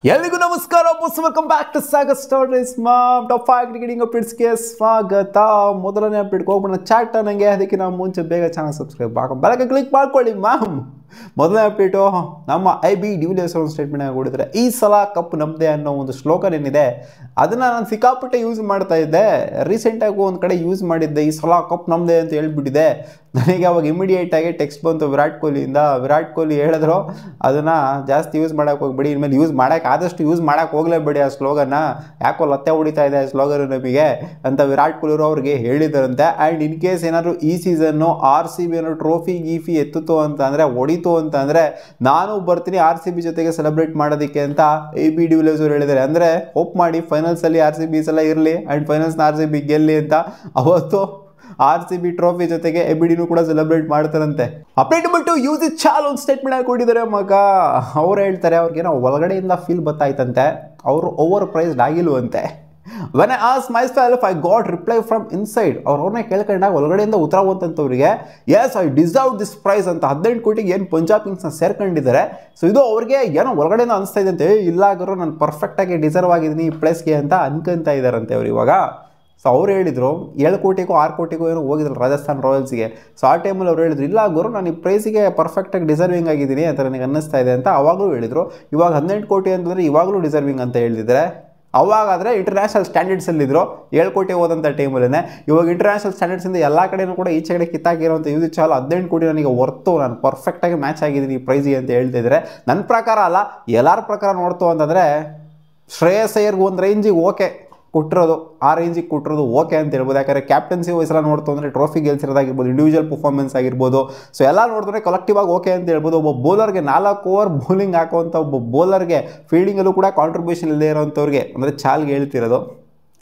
ಎಲ್ಲಿಗೂ ನಮಸ್ಕಾರ welcome back to Sagar stories ma'am top 5 cricketing ಅಪ್ಡೇಟ್ಸ್ಗೆ ಸ್ವಾಗತ. ಮೊದಲನೇ ಅಪ್ಡೇಟ್ಗೆ ಹೋಗೋಣ ಚಾಟ್ ನನಗೆ, ಅದಕ್ಕೆ ನಾವು ಮುಂಚೆ ಬೇಗ ಚಾನಲ್ ಸಬ್ಸ್ಕ್ರೈಬ್ ಬೆಳಗ್ಗೆ ಕ್ಲಿಕ್ ಮಾಡ್ಕೊಳ್ಳಿ ಮಾಮ್. ಮೊದಲನೇ ಅಪ್ಡೇಟು ನಮ್ಮ ಐ.ಬಿ. ಡಿವಿಲಿಯರ್ಸ್ ಒಂದು ಸ್ಟೇಟ್ಮೆಂಟ್ ಕೊಟ್ಟಿದ್ದಾರೆ. ಈ ಸಲ ಕಪ್ ನಮ್ಮದೇ ಅನ್ನೋ ಒಂದು ಸ್ಲೋಗನ್ ಏನಿದೆ ಅದನ್ನು ನಾನು ಸಿಕ್ಕಾಪಟ್ಟೆ ಯೂಸ್ ಮಾಡ್ತಾ ಇದ್ದೆ. ರೀಸೆಂಟಾಗಿ ಒಂದು ಕಡೆ ಯೂಸ್ ಮಾಡಿದ್ದೆ, ಈ ಸಲ ಕಪ್ ನಮ್ಮದೇ ಅಂತ ಹೇಳ್ಬಿಟ್ಟಿದೆ. ನನಗೆ ಅವಾಗ ಇಮಿಡಿಯೇಟಾಗಿ ಟೆಕ್ಸ್ಟ್ ಬಂತು ವಿರಾಟ್ ಕೊಹ್ಲಿಯಿಂದ. ವಿರಾಟ್ ಕೊಹ್ಲಿ ಹೇಳಿದ್ರು ಅದನ್ನು ಜಾಸ್ತಿ ಯೂಸ್ ಮಾಡೋಕ್ಕೆ ಹೋಗ್ಬೇಡಿ, ಇನ್ಮೇಲೆ ಯೂಸ್ ಮಾಡೋಕ್ಕೆ ಆದಷ್ಟು ಯೂಸ್ ಮಾಡೋಕ್ಕೆ ಹೋಗಲೇಬೇಡಿ ಆ ಸ್ಲೋಗನ್ನ, ಯಾಕೋ ಲತ್ತೆ ಹೊಡಿತಾ ಇದೆ ಆ ಸ್ಲೋಗನ್ ನಮಗೆ ಅಂತ ವಿರಾಟ್ ಕೊಹ್ಲಿ ಅವ್ರಿಗೆ ಹೇಳಿದಾರಂತೆ. ಆ್ಯಂಡ್ ಇನ್ ಕೇಸ್ ಏನಾದರೂ ಈ ಸೀಸನ್ನು RCB ಏನೋ ಟ್ರೋಫಿ ಗೀಫಿ ಎತ್ತಿತು ಅಂತ ಅಂದರೆ, ಹೊಡಿತು ಅಂತ ಅಂದರೆ ನಾನು ಬರ್ತೀನಿ RCB ಜೊತೆಗೆ ಸೆಲೆಬ್ರೇಟ್ ಮಾಡೋದಕ್ಕೆ ಅಂತ ಐ.ಬಿ. ಡಿವಿಲಿಯರ್ಸ್ ಅವರು ಹೇಳಿದ್ದಾರೆ. ಅಂದರೆ ಹೋಪ್ ಮಾಡಿ ಫೈನಲ್ಸಲ್ಲಿ RCB ಸಲ ಇರಲಿ ಆ್ಯಂಡ್ ಫೈನಲ್ಸ್ನ RCB ಗೆಲ್ಲಿ ಅಂತ. ಅವತ್ತು RCB ಟ್ರೋಫಿ ಜೊತೆಗೆ ಐ.ಬಿ.ಡಿನೂ ಕೂಡ ಸೆಲೆಬ್ರೇಟ್ ಮಾಡ್ತಾರಂತೆ. ಅಪ್ಡೇಟ್ ಬಿಟ್ಟು ಯೂಸ್ ಇಟ್ ಚಾಲ್ ಒಂದು ಸ್ಟೇಟ್ಮೆಂಟ್ ಹಾಕೊಂಡಿದ್ದಾರೆ ಮಗ. ಅವ್ರು ಹೇಳ್ತಾರೆ ಅವ್ರಿಗೇನೋ ಒಳಗಡೆಯಿಂದ ಫೀಲ್ ಗೊತ್ತಾಯ್ತಂತೆ, ಅವರು ಓವರ್ ಪ್ರೈಸ್ಡ್ ಆಗಿಲ್ವಂತೆ. When I ask myself I got reply from inside. ಅವ್ರನ್ನೇ ಕೇಳ್ಕೊಂಡಾಗ ಒಳಗಡೆಯಿಂದ ಉತ್ತರ ಬಂತಂತವ್ರಿಗೆ, yes I deserve this price ಅಂತ. 18 ಕೋಟಿಗೆ ಏನು ಪಂಜಾಬ್ ಕಿಂಗ್ಸ್ನ ಸೇರ್ಕೊಂಡಿದ್ದಾರೆ. ಸೊ ಇದು ಅವ್ರಿಗೆ ಏನೋ ಒಳಗಡೆಯಿಂದ ಅನಿಸ್ತಾ ಇದೆ ಅಂತೆ, ಇಲ್ಲ ಗುರು ನಾನು ಪರ್ಫೆಕ್ಟಾಗಿ ಡಿಸರ್ವ್ ಆಗಿದ್ದೀನಿ ಈ ಪ್ಲೇಸ್ಗೆ ಅಂತ ಅನ್ಕೊಂತ ಇದ್ದಾರಂತೆ ಅವ್ರು ಇವಾಗ. ಸೊ ಅವ್ರು ಹೇಳಿದರು 7 ಕೋಟಿಗೂ 6 ಕೋಟಿಗೂ ಏನೋ ಹೋಗಿದ್ರು ರಾಜಸ್ಥಾನ್ ರಾಯಲ್ಸ್ಗೆ. ಸೊ ಆ ಟೈಮಲ್ಲಿ ಅವ್ರು ಹೇಳಿದ್ರು, ಇಲ್ಲ ಗುರು ನಾನು ಈ ಪ್ರೈಸಿಗೆ ಪರ್ಫೆಕ್ಟಾಗಿ ಡಿಸರ್ವಿಂಗ್ ಆಗಿದ್ದೀನಿ ಅಂತ ನನಗೆ ಅನ್ನಿಸ್ತಾ ಇದೆ ಅಂತ ಅವಾಗಲೂ ಹೇಳಿದರು. ಇವಾಗ 18 ಕೋಟಿ ಅಂತಂದರೆ ಇವಾಗಲೂ ಡಿಸರ್ವಿಂಗ್ ಅಂತ ಹೇಳಿದರೆ. ಅವಾಗಾದರೆ ಇಂಟರ್ನ್ಯಾಷನಲ್ ಸ್ಟ್ಯಾಂಡರ್ಡ್ಸಲ್ಲಿದ್ದರು 7 ಕೋಟಿ ಹೋದಂಥ ಟೈಮಲ್ಲೇ. ಇವಾಗ ಇಂಟರ್ನ್ಯಾಷನಲ್ ಸ್ಟ್ಯಾಂಡರ್ಡ್ಸಿಂದ ಎಲ್ಲ ಕಡೆಯೂ ಕೂಡ ಈಚೆ ಕಡೆ ಕಿತ್ತಾಕಿರೋಂಥ ಯೂಸ್ ಚಾಲು 18 ಕೋಟಿ ನನಗೆ ಹೊರ್ತು ನಾನು ಪರ್ಫೆಕ್ಟಾಗಿ ಮ್ಯಾಚ್ ಆಗಿದ್ದೀನಿ ಈ ಪ್ರೈಸಿಗೆ ಅಂತ ಹೇಳ್ತಿದ್ದಾರೆ. ನನ್ನ ಪ್ರಕಾರ ಅಲ್ಲ, ಎಲ್ಲರ ಪ್ರಕಾರ ನೋಡ್ತು ಅಂತಂದರೆ ಶ್ರೇಯಸ್ ಅಯ್ಯರ್ಗೆ ಒಂದು ರೇಂಜಿಗೆ ಓಕೆ ಕೊಟ್ಟಿರೋದು, ಆ ರೇಂಜಿಗೆ ಕೊಟ್ಟಿರೋದು ಓಕೆ ಅಂತ ಹೇಳ್ಬೋದು. ಯಾಕಂದರೆ ಕ್ಯಾಪ್ಟನ್ಸಿ ವಯಸ್ಸೆಲ್ಲ ನೋಡ್ತು ಅಂದರೆ ಟ್ರೋಫಿ ಗೆಲ್ಸಿರೋದಾಗಿರ್ಬೋದು, ಇಂಡಿವಿಜುವಲ್ ಪರ್ಫಾರ್ಮೆನ್ಸ್ ಆಗಿರ್ಬೋದು. ಸೊ ಎಲ್ಲ ನೋಡಿದ್ರೆ ಕಲೆಕ್ಟಿವ್ ಆಗಿ ಓಕೆ ಅಂತ ಹೇಳ್ಬೋದು. ಒಬ್ಬ ಬೌಲರ್ಗೆ 4 ಓವರ್ ಬೌಲಿಂಗ್ ಹಾಕುವಂಥ ಒಬ್ಬ ಬೌಲರ್ಗೆ ಫೀಲ್ಡಿಂಗಲ್ಲೂ ಕೂಡ ಕಾಂಟ್ರಿಬ್ಯೂಷನ್ ಇಲ್ಲದೆ ಇರೋವಂಥವ್ರಿಗೆ, ಅಂದರೆ ಚಾಲ್ಗೆ ಹೇಳ್ತಿರೋದು,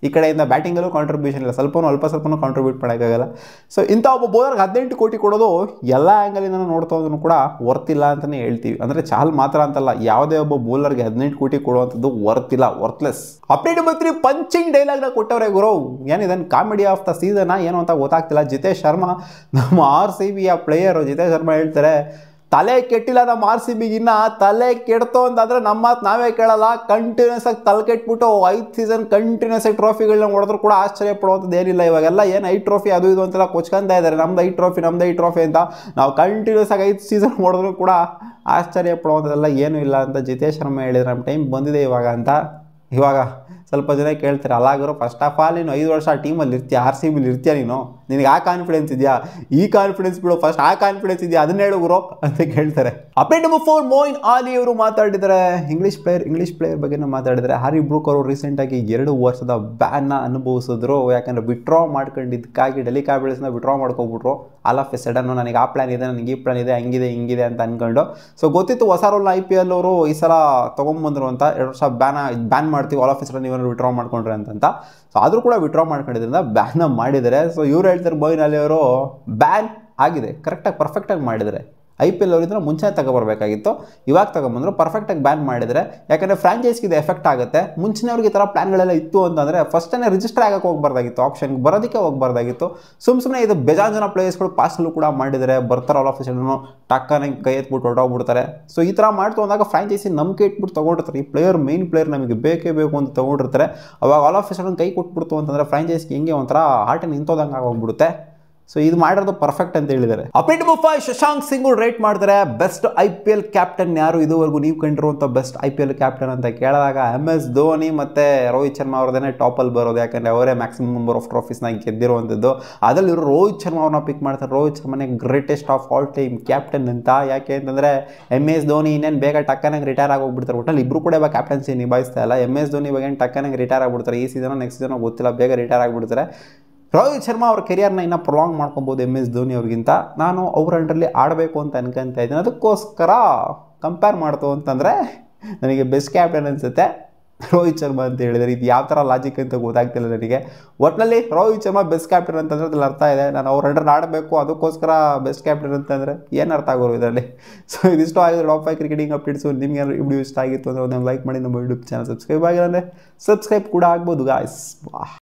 ಈ ಕಡೆಯಿಂದ ಬ್ಯಾಟಿಂಗಲ್ಲೂ ಕಾಂಟ್ರಿಬ್ಯೂಷನ್ ಇಲ್ಲ, ಅಲ್ಪ ಸ್ವಲ್ಪನೂ ಕಾಂಟ್ರಿಬ್ಯೂಟ್ ಮಾಡೋಕ್ಕಾಗಲ್ಲ. ಸೊ ಇಂಥ ಒಬ್ಬ ಬೌಲರ್ಗೆ 18 ಕೋಟಿ ಕೊಡೋದು ಎಲ್ಲ ಆ್ಯಂಗಲಿಂದ ನೋಡ್ತಾ ಹೋದ್ರೂ ಕೂಡ ವರ್ತಿಲ್ಲ ಅಂತಲೇ ಹೇಳ್ತೀವಿ. ಅಂದರೆ ಚಾಲ್ ಮಾತ್ರ ಅಂತಲ್ಲ, ಯಾವುದೇ ಒಬ್ಬ ಬೌಲರ್ಗೆ 18 ಕೋಟಿ ಕೊಡುವಂಥದ್ದು ವರ್ತಿಲ್ಲ, ವರ್ತ್ಲೆಸ್. ಅಪ್ಡೇಟ್ ಬಂತ್ರಿ, ಪಂಚಿಂಗ್ ಡೈಲಾಗ್ನ ಕೊಟ್ಟವ್ರೆ ಗುರು. ಏನಿದನ್ನು ಕಾಮಿಡಿ ಆಫ್ ದ ಸೀಸನ್ ಏನು ಅಂತ ಗೊತ್ತಾಗ್ತಿಲ್ಲ. ಜಿತೇಶ್ ಶರ್ಮಾ, ನಮ್ಮ RCBಯ ಪ್ಲೇಯರು ಜಿತೇಶ್ ಶರ್ಮಾ ಹೇಳ್ತಾರೆ, ತಲೆ ಕೆಟ್ಟಿಲ್ಲ ನಮ್ಮ RCBಗಿನ್ನ, ತಲೆ ಕೆಡ್ತು ಅಂತಂದರೆ ನಮ್ಮ ಮಾತು ನಾವೇ ಕೇಳಲ್ಲ. ಕಂಟಿನ್ಯೂಸ್ ಆಗಿ ತಲೆ ಕೆಟ್ಬಿಟ್ಟು 5 ಸೀಸನ್ ಕಂಟಿನ್ಯೂಸ್ ಆಗಿ ಟ್ರೋಫಿಗಳನ್ನ ಹೊಡೆದ್ರು ಕೂಡ ಆಶ್ಚರ್ಯ ಪಡುವಂಥದ್ದು ಏನಿಲ್ಲ. ಇವಾಗೆಲ್ಲ ಏನು 5 ಟ್ರೋಫಿ ಅದು ಇದು ಅಂತೆಲ್ಲ ಕೊಚ್ಕೊಂತ ಇದ್ದಾರೆ, ನಮ್ದು 5 ಟ್ರೋಫಿ ಅಂತ. ನಾವು ಕಂಟಿನ್ಯೂಸ್ ಆಗಿ 5 ಸೀಸನ್ ಹೊಡೆದ್ರು ಕೂಡ ಆಶ್ಚರ್ಯ ಪಡುವಂಥದ್ದೆಲ್ಲ ಏನೂ ಇಲ್ಲ ಅಂತ ಜಿತೇಶ್ ಶರ್ಮಾ ಹೇಳಿದರೆ ನಮ್ಮ ಟೈಮ್ ಬಂದಿದೆ ಇವಾಗ ಅಂತ. ಇವಾಗ ಸ್ವಲ್ಪ ಜನ ಕೇಳ್ತಾರೆ, ಅಲ್ಲಾಗರು ಫಸ್ಟ್ ಆಫ್ ಆಲ್ ನೀನು 5 ವರ್ಷ ಆ ಟೀಮಲ್ಲಿ ಇರ್ತೀಯ, RCBಲಿ ಇರ್ತೀಯ, ನಿನಗೆ ಆ ಕಾನ್ಫಿಡೆನ್ಸ್ ಇದೆಯಾ? ಈ ಕಾನ್ಫಿಡೆನ್ಸ್ ಬಿಡು, ಫಸ್ಟ್ ಆ ಕಾನ್ಫಿಡೆನ್ಸ್ ಇದೆಯಾ ಅದನ್ನ ಹೇಳು ಗುರು ಅಂತ ಕೇಳ್ತಾರೆ. ಅಪ್ಡೇಟ್ ನಂಬರ್ 4, ಮೊಯಿನ್ ಅಲಿ ಅವರು ಮಾತಾಡಿದ್ದಾರೆ. ಇಂಗ್ಲೀಷ್ ಪ್ಲೇಯರ್ ಬಗ್ಗೆ ಮಾತಾಡಿದ್ದಾರೆ. ಹ್ಯಾರಿ ಬ್ರೂಕ್ ಅವರು ರೀಸೆಂಟಾಗಿ 2 ವರ್ಷದ ಬ್ಯಾನ್ನ ಅನುಭವಿಸಿದ್ರು. ಯಾಕಂದರೆ ವಿಡ್ರಾ ಮಾಡ್ಕೊಂಡಿದ್ದಕ್ಕಾಗಿ ಡೆಲ್ಲಿ ಕ್ಯಾಪಿಟಲ್ಸ್ನ ವಿಡ್ರಾ ಮಾಡ್ಕೊಬಿಟ್ರು. ಆಲ್ ಆಫ್ ಎ ಸಡನ್ ನನಗೆ ಆ ಪ್ಲ್ಯಾನ್ ಇದೆ, ನನಗೆ ಈ ಪ್ಲ್ಯಾನ್ ಇದೆ, ಹಂಗಿದೆ ಹಿಂಗಿದೆ ಅಂತ ಅಂದ್ಕೊಂಡು. ಸೊ ಗೊತ್ತಿತ್ತು ಹೊಸ ರೂಲ್ನ IPL ಅವರು ಈ ಸಲ ತೊಗೊಂಬಂದರು ಅಂತ. 2 ವರ್ಷ ಬ್ಯಾನ್ ಮಾಡ್ತೀವಿ, ಆಲ್ ಆಫ್ ಎ ಸಡನ್ ನೀವೇನು ವಿಡ್ರಾ ಮಾಡ್ಕೊಂಡ್ರೆ ಅಂತ. ಸೊ ಆದರೂ ಕೂಡ ವಿಡ್ರಾ ಮಾಡ್ಕೊಂಡಿದ್ರಿಂದ ಬ್ಯಾನ್ನ ಮಾಡಿದ್ದಾರೆ. ಸೊ ಇವ್ರು ಹೇಳ್ತಾರೆ ಮೊಯಿನ್ ಅಲಿ ಅವರು ಬ್ಯಾನ್ ಆಗಿದೆ, ಕರೆಕ್ಟಾಗಿ ಪರ್ಫೆಕ್ಟಾಗಿ ಮಾಡಿದರೆ. IPL ಅವರಿದ್ರೆ ಮುಂಚೆ ತಗೊಬರ್ಬೇಕಾಗಿತ್ತು, ಇವಾಗ ತಗೊಂಬಂದರು, ಪರ್ಫೆಕ್ಟಾಗಿ ಬ್ಯಾನ್ ಮಾಡಿದರೆ. ಯಾಕಂದರೆ ಫ್ರಾಂಚೈಸ್ಗೆ ಇದು ಎಫೆಕ್ಟ್ ಆಗುತ್ತೆ. ಮುಂಚಿನವ್ರಿಗೆ ಈ ಥರ ಪ್ಲ್ಯಾನ್ಗಳೆಲ್ಲ ಇತ್ತು ಅಂತಂದರೆ ಫಸ್ಟೇ ರಿಜಿಸ್ಟರ್ ಆಗೋಕ್ಕೆ ಹೋಗಬಾರ್ದಾಗಿತ್ತು, ಆಪ್ಷನ್ಗೆ ಬರೋದಕ್ಕೆ ಹೋಗಬಾರ್ದಾಗಿತ್ತು. ಸುಮ್ಮನೆ ಇದು ಬೇಜಾನ್ ಜನ ಪ್ಲೇಯರ್ಸ್ಗಳು ಪಾಸ್ಟಲ್ಲೂ ಕೂಡ ಮಾಡಿದರೆ, ಬರ್ತಾರೆ ಆಲ್ ಆಫ್ ಎ ಸಡನ್ನು ಟಕ್ಕನೆ ಕೈ ಎತ್ಬಿಟ್ಟು ಹೊರಟೋಗ್ಬಿಡ್ತಾರೆ. ಸೊ ಈ ಥರ ಮಾಡ್ತು ಅಂದಾಗ ಫ್ರಾಂಚೈಸಿ ನಂಬಿಕೆ ಇಟ್ಬಿಟ್ಟು ತೊಗೊಂಡಿರ್ತಾರೆ. ಈ ಪ್ಲೇಯರ್ ಮೇನ್ ಪ್ಲೇಯರ್ ನಮಗೆ ಬೇಕೇ ಬೇಕು ಅಂತ ತೊಗೊಂಡಿರ್ತಾರೆ. ಅವಾಗ ಆಲ್ ಆಫ್ ಎ ಸಡನ್ ಕೈ ಕೊಟ್ಬಿಡ್ತು ಅಂತಂದರೆ ಫ್ರಾಂಚೈಸ್ಗೆ ಹಿಂಗೆ ಒಂಥರ ಹಾರ್ಟಿನ ನಿಂತೋದಂಗೆ ಆಗೋಗ್ಬಿಡುತ್ತೆ. ಸೊ ಇದು ಮಾಡಿರೋದು ಪರ್ಫೆಕ್ಟ್ ಅಂತ ಹೇಳಿದ್ದಾರೆ. Update number 5, Shashank Singh rate ಮಾಡ್ತಾರೆ. ಬೆಸ್ಟ್ IPL ಕ್ಯಾಪ್ಟನ್ ಯಾರು ಇದುವರೆಗೂ ನೀವು ಕಂಡಿರುವಂಥ ಬೆಸ್ಟ್ IPL ಕ್ಯಾಪ್ಟನ್ ಅಂತ ಕೇಳಿದಾಗ MS ಧೋನಿ ಮತ್ತು ರೋಹಿತ್ ಶರ್ಮಾ ಅವ್ರದೇ ಟಾಪಲ್ಲಿ ಬರೋದು. ಯಾಕಂದರೆ ಅವರೇ ಮ್ಯಾಕ್ಸಿಮಮ್ ನಂಬರ್ ಆಫ್ ಟ್ರೋಫೀಸ್ನ ಗೆದ್ದಿರುವಂಥದ್ದು. ಅದರಲ್ಲಿ ಇವರು ರೋಹಿತ್ ಶರ್ಮಾ ಅವ್ರನ್ನ ಪಿಕ್ ಮಾಡ್ತಾರೆ. ರೋಹಿತ್ ಶರ್ಮಾನೇ greatest of all time captain ಅಂತ. ಯಾಕೆ ಅಂತಂದರೆ MS ಧೋನಿ ಇನ್ನೇನು ಬೇಗ ಟಕ್ಕನಾಗಿ ರಿಟೈರ್ ಆಗೋಗ್ಬಿಡ್ತಾರೆ. ಒಟ್ಟಲ್ಲಿ ಇಬ್ಬರು ಕೂಡ ಇವಾಗ ಕ್ಯಾಪ್ಟನ್ಸಿ ನಿಭಾಯಿಸ್ತಾ ಇಲ್ಲ. MS ಧೋನಿ ಇವಾಗ ಏನು ಟಕ್ಕನಾಗಿ ರಿಟೈರ್ ಆಗ್ಬಿಡ್ತಾರೆ, ಈ ಸೀಸನ್ ನೆಕ್ಸ್ಟ್ ಸೀಸನ್ ಗೊತ್ತಿಲ್ಲ, ಬೇಗ ರಿಟೈರ್ ಆಗಿಬಿಡ್ತಾರೆ. ರೋಹಿತ್ ಶರ್ಮಾ ಅವ್ರ ಕೆರಿಯರ್ನ ಇನ್ನೂ ಪ್ರೊಲಾಂಗ್ ಮಾಡ್ಕೊಬೋದು MS ಧೋನಿ ಅವ್ರಿಗಿಂತ. ನಾನು ಅವ್ರ ಅಂಡರಲ್ಲಿ ಆಡಬೇಕು ಅಂತ ಅನ್ಕೊಂತ ಇದ್ದೀನಿ. ಅದಕ್ಕೋಸ್ಕರ ಕಂಪೇರ್ ಮಾಡ್ತು ಅಂತಂದರೆ ನನಗೆ ಬೆಸ್ಟ್ ಕ್ಯಾಪ್ಟನ್ ಅನಿಸುತ್ತೆ ರೋಹಿತ್ ಶರ್ಮಾ ಅಂತ ಹೇಳಿದರೆ. ಇದು ಯಾವ ಥರ ಲಾಜಿಕ್ ಅಂತ ಗೊತ್ತಾಗ್ತಿಲ್ಲ ನನಗೆ. ಒಟ್ಟಿನಲ್ಲಿ ರೋಹಿತ್ ಶರ್ಮಾ ಬೆಸ್ಟ್ ಕ್ಯಾಪ್ಟನ್ ಅಂತಂದರೆ ಅದ್ರಲ್ಲಿ ಅರ್ಥ ಇದೆ, ನಾನು ಅವ್ರ ಅಂಡರ್ ಆಡಬೇಕು, ಅದಕ್ಕೋಸ್ಕರ ಬೆಸ್ಟ್ ಕ್ಯಾಪ್ಟನ್ ಅಂತಂದರೆ ಏನು ಅರ್ಥ ಆಗೋರು ಇದರಲ್ಲಿ. ಸೊ ಇದಿಷ್ಟು ಆಗಿದ್ರೆ ಟಾಪ್ 5 ಕ್ರಿಕೆಟಿಂಗ್ ಅಪ್ಡೇಟ್ಸು. ನಿಮಗೆ ಏನಾದ್ರು ವಿಡಿಯೋ ಇಷ್ಟ ಆಗಿತ್ತು ಅಂದರೆ ಒಂದು ಲೈಕ್ ಮಾಡಿ, ನಮ್ಮ ಯೂಟ್ಯೂಬ್ ಚಾನಲ್ ಸಬ್ಸ್ಕ್ರೈಬ್ ಆಗಿಲ್ಲ ಅಂದರೆ ಸಬ್ಸ್ಕ್ರೈಬ್ ಕೂಡ ಆಗ್ಬೋದು ಗಾಯ್ಸ್.